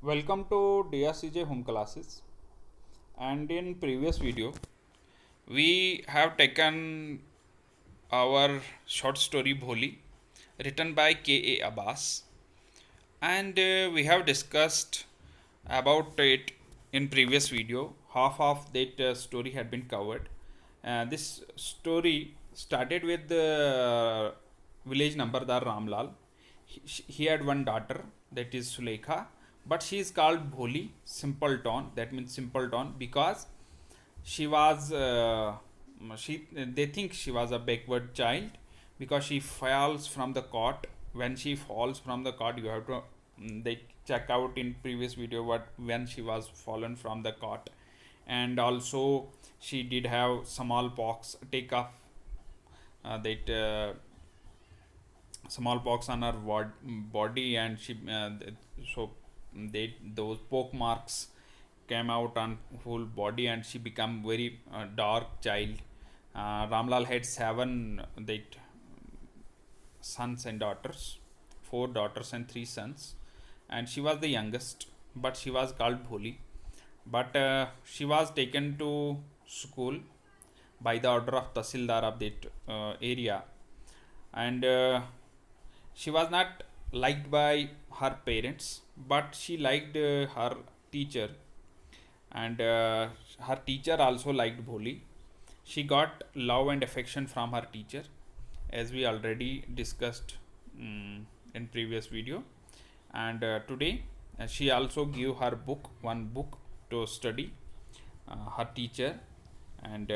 Welcome to DRCJ Home Classes. And in previous video, we have taken our short story Bholi, written by K.A. Abbas, and we have discussed about it in previous video. Half of that story had been covered. This story started with the village Nambardar Ramlal. He had one daughter, that is Sulekha, but she is called Bholi, simpleton. That means simpleton because she was she they think she was a backward child because she falls from the cot. When she falls from the cot, you have to they check out in previous video what when she was fallen from the cot. And also she did have smallpox take off that smallpox on her body, and she so they those poke marks came out on whole body, and she became very dark child. Ramlal had seven that sons and daughters, four daughters and three sons, and she was the youngest, but she was called Bholi. But she was taken to school by the order of Tahsildar of that area, and she was not liked by her parents, but she liked her teacher, and her teacher also liked Bholi. She got love and affection from her teacher, as we already discussed in previous video. And today she also gave her book, one book to study, her teacher, and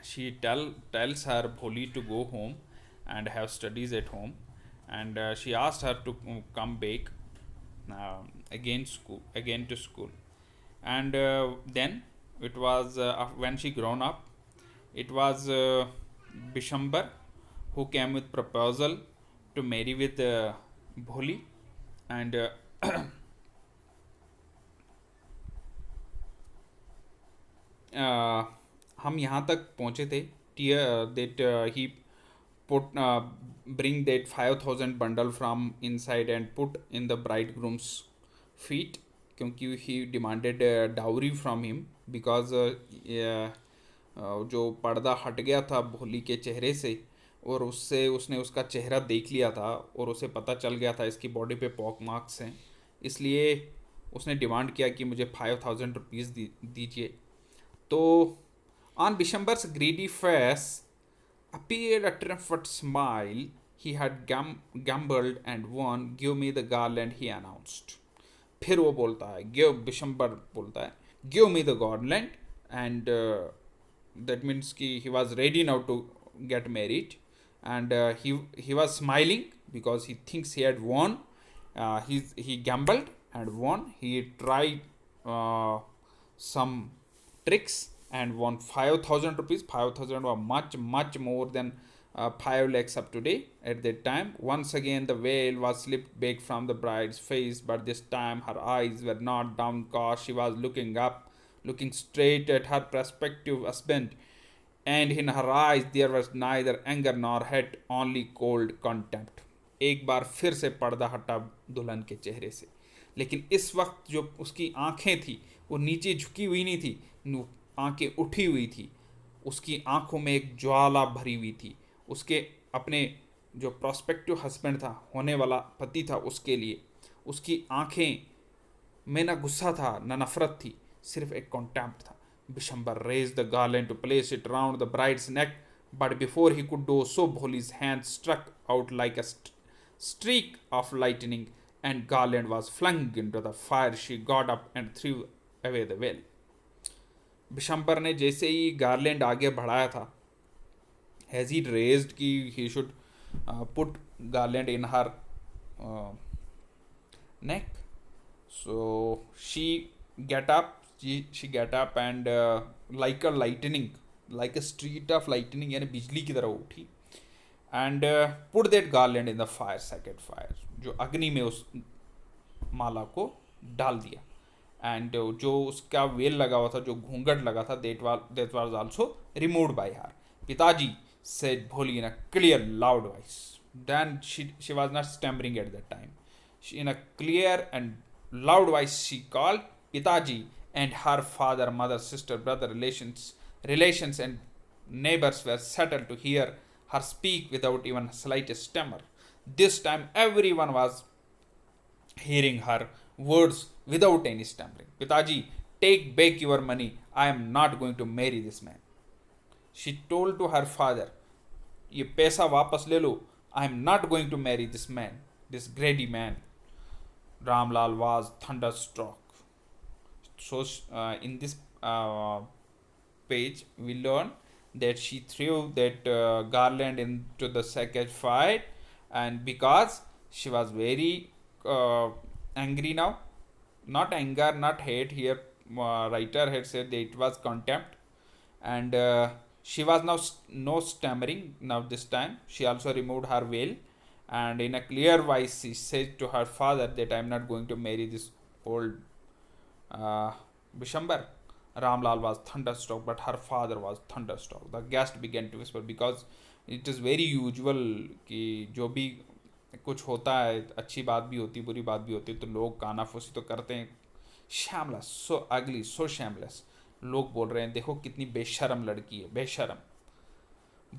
she tells her Bholi to go home and have studies at home, and she asked her to come back again to school. And then it was when she grown up, it was Bishambar who came with proposal to marry with Bholi. And हम यहाँ तक पहुँचे थे that he put bring that 5,000 bundle from inside and put in the bridegroom's feet, क्योंकि he demanded dowry from him because जो पर्दा हट गया था भोली के चेहरे से, और उससे उसने उसका चेहरा देख लिया था और उसे पता चल गया था इसकी बॉडी पे पॉक मार्क्स हैं, इसलिए उसने डिमांड किया कि मुझे 5,000 रुपीज़ दीजिए. तो on Bishambar's greedy face appeared a triumphant smile. He had gambled and won. Give me the garland, he announced. फिर वो बोलता है, गिव बिशंबर बोलता है, give me the garland, and that means कि he was ready now to get married. And he was smiling because he thinks he had won. He gambled and won. He tried some tricks and won 5,000 rupees. 5,000 were much more than 5 lakhs up today at that time. Once again the veil was slipped back from the bride's face, but this time her eyes were not downcast. She was looking up, looking straight at her prospective husband, and in her eyes there was neither anger nor hate, only cold contempt. एक बार फिर से पर्दा हटा दुल्हन के चेहरे से, लेकिन इस वक्त जो उसकी आंखें थी वो नीचे झुकी हुई नहीं थी, आंखें उठी हुई थी. उसकी आंखों में एक ज्वाला भरी हुई थी. उसके अपने जो प्रोस्पेक्टिव हस्बैंड था, होने वाला पति था, उसके लिए उसकी आंखें में ना गुस्सा था ना नफरत थी, सिर्फ एक कॉन्टेम्प्ट था. Bishambar raised the garland to place it round the bride's neck, but before he could do so, Bholi's hand struck out like a streak of lightning, and garland was flung into the fire. She got up and threw away the veil. Bishambar ने जैसे ही garland आगे बढ़ाया था, has he raised कि he should put garland in her neck, so she get up and like a lightning, like a street of lightning, यानी बिजली की तरह उठी, and put that garland in the fire, second fire, जो अग्नि में उस माला को डाल दिया. एंड जो उसका वेल लगा हुआ था, जो घूंघट लगा था, that was also removed by her. पिताजी, said Bholi in a clear loud voice. Then she was not stammering at that time. In a clear and loud voice, she called Pitaji, and her father, mother, sister, brother, relations, and neighbors were settled to hear her speak without even slightest stammer. This time, everyone was hearing her words without any stammering. Pitaji, take back your money. I am not going to marry this man. She told to her father, ये पैसा वापस ले लो. I am not going to marry this man, this greedy man. Ramlal was thunderstruck. So, in this page, we learn that she threw that garland into the sacred fire, and because she was very angry now, not anger, not hate. Here, writer had said that it was contempt, and she was now no stammering. Now this time, she also removed her veil, and in a clear voice, she said to her father that I am not going to marry this old Bishambar. Ramlal was thunderstruck, but her father was thunderstruck. The guest began to whisper because it is very usual कि जो भी कुछ होता है, अच्छी बात भी होती बुरी बात भी होती है, तो लोग कानाफूसी तो करते हैं. शैमलेस, सो अगली, सो शैमलेस. लोग बोल रहे हैं देखो कितनी बेशरम लड़की है, बेशरम,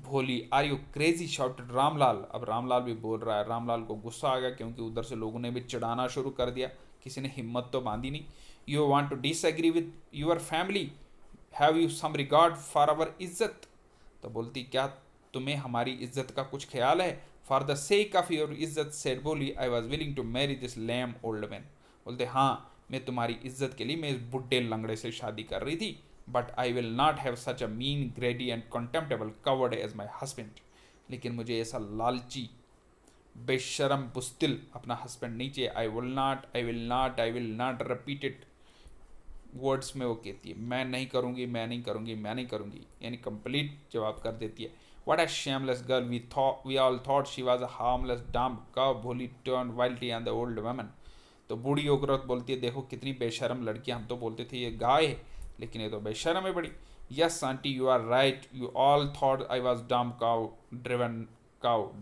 Bholi. Are you crazy, shouted Ramlal. अब रामलाल भी बोल रहा है. रामलाल को गुस्सा आ गया क्योंकि उधर से लोगों ने भी चिढ़ाना शुरू कर दिया. किसी ने हिम्मत तो बांधी नहीं. You want to disagree with your family, have you some regard for our इज्जत. तो बोलती क्या तुम्हें हमारी इज्जत का कुछ ख्याल है. For the sake of your इज्जत, said Bholi, I was willing to marry this lame old man. बोलते हाँ, मैं तुम्हारी इज्जत के लिए मैं इस बुढ़े लंगड़े से शादी कर रही थी. But I will not have such a mean, greedy and contemptible coward as my husband. लेकिन मुझे ऐसा लालची, बेशरम, बुस्तिल अपना हस्बैंड नहीं चाहिए. आई will not repeat it. Words में वो कहती है मैं नहीं करूँगी, मैं नहीं करूँगी, मैं नहीं करूँगी, यानी कंप्लीट जवाब कर देती है. What a shameless girl. We all thought she was a harmless dumb cow, bully turned wildly on the old woman. तो बूढ़ी औरत बोलती है देखो कितनी बेशरम लड़की, हम तो बोलते थे ये गाय है, लेकिन ये तो बेशरम है बड़ी. Yes, auntie, you are right. You all thought I was dumb driven cow.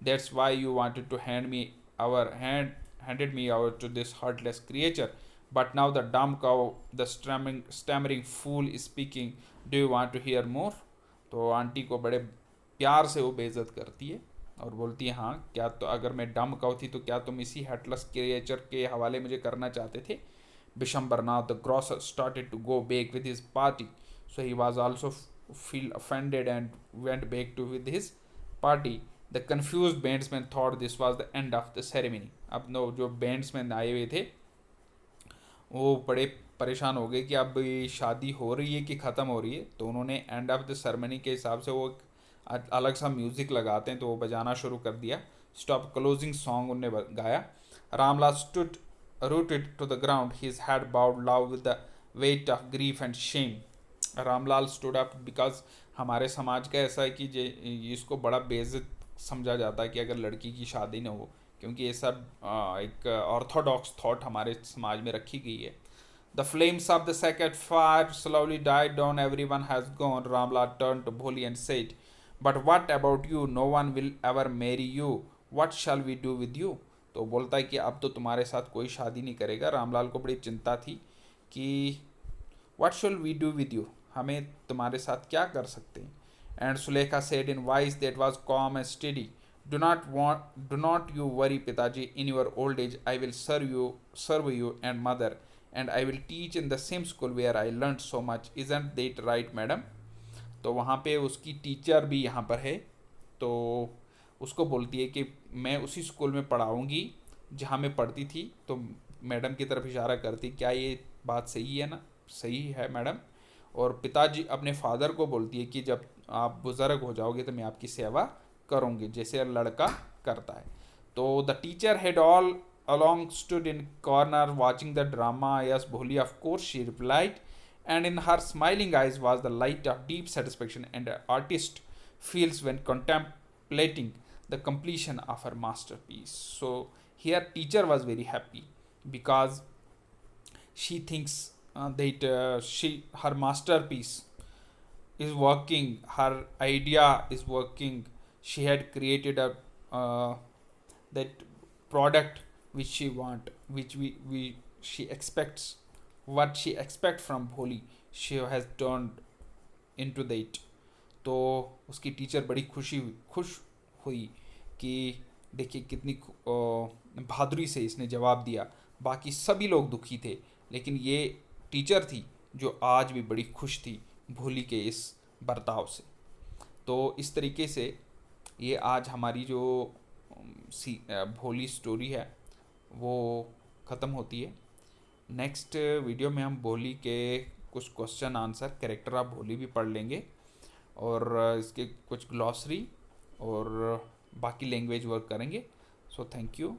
That's why you wanted to handed me over to this heartless creature. But now the dumb cow, the stammering fool is speaking. Do you want to hear more? तो aunty को बड़े प्यार से वो बेइज्जत करती है और बोलती है हाँ, क्या तो अगर मैं डम काउ थी तो क्या तुम इसी हेटलेस क्रिएचर के हवाले मुझे करना चाहते थे. Bishambar now the grocer started to go back with his party, so he was also feel offended and went back to with his party. The confused bandsman thought this was the end of the ceremony. अब नो जो bandsman आए हुए थे वो बड़े परेशान हो गए कि अब ये शादी हो रही है कि ख़त्म हो रही है. तो उन्होंने एंड ऑफ द सेरेमनी के हिसाब से वो अलग सा म्यूज़िक लगाते हैं तो वो बजाना शुरू कर दिया. स्टॉप क्लोजिंग सॉन्ग उनने गाया. Ramlal stood rooted to the ground, his head bowed low with the weight of grief and shame. Ramlal stood up because हमारे समाज का ऐसा है कि इसको बड़ा बेइज्जत समझा जाता है कि अगर लड़की की शादी ना हो, क्योंकि ये सब एक ऑर्थोडॉक्स थॉट हमारे समाज में रखी गई है. The flames of the sacred fire slowly died down. Everyone has gone. Ramlal turned to Bholi and said, "But what about you? No one will ever marry you. What shall we do with you?" तो बोलता है कि अब तो तुम्हारे साथ कोई शादी नहीं करेगा. रामलाल को बड़ी चिंता थी कि what shall we do with you? हमें तुम्हारे साथ क्या कर सकते हैं. And Sulekha said in voice that was calm and steady, Do not you worry, Pitaji. In your old age, I will serve you and mother. And I will teach in the same school where I learned so much. Isn't that right, madam? तो वहाँ पे उसकी teacher भी यहाँ पर है, तो उसको बोलती है कि मैं उसी स्कूल में पढ़ाऊँगी जहाँ मैं पढ़ती थी. तो मैडम की तरफ इशारा करती, क्या ये बात सही है ना? सही है मैडम. और पिताजी अपने फादर को बोलती है कि जब आप बुज़ुर्ग हो जाओगे तो मैं आपकी सेवा करूँगी जैसे लड़का करता है. तो the teacher had all along stood in corner watching the drama. Yes, Bholi, of course, she replied, and in her smiling eyes was the light of deep satisfaction and an artist feels when contemplating the completion of her masterpiece. So here teacher was very happy because she thinks that her masterpiece is working, her idea is working. She had created a that product which she want, which we she expects, what she expect from Bholi, she has turned into the it. तो उसकी teacher बड़ी खुश हुई कि देखिए कितनी बहादुरी से इसने जवाब दिया। बाकी सभी लोग दुखी थे, लेकिन ये टीचर थी जो आज भी बड़ी खुश थी भोली के इस बर्ताव से। तो इस तरीके से ये आज हमारी जो भोली स्टोरी है वो ख़त्म होती है। नेक्स्ट वीडियो में हम भोली के कुछ क्वेश्चन आंसर कैरेक्टर ऑफ भोली भी पढ़ लेंगे, और इसके कुछ ग्लॉसरी और बाकी लैंग्वेज वर्क करेंगे। So thank you.